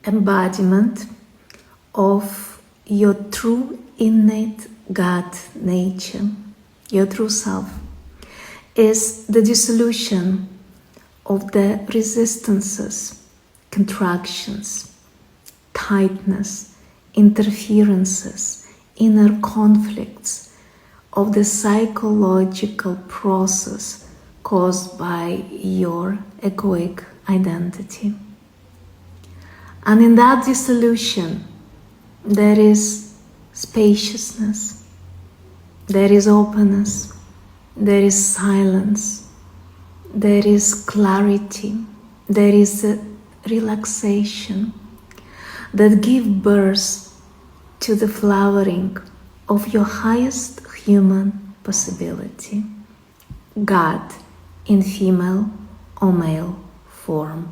embodiment of your true innate God nature, your true self, is the dissolution of the resistances, contractions, tightness, interferences, inner conflicts of the psychological process caused by your egoic identity. And in that dissolution, there is spaciousness, there is openness, there is silence, there is clarity, there is a relaxation that give birth to the flowering of your highest human possibility, God in female or male form.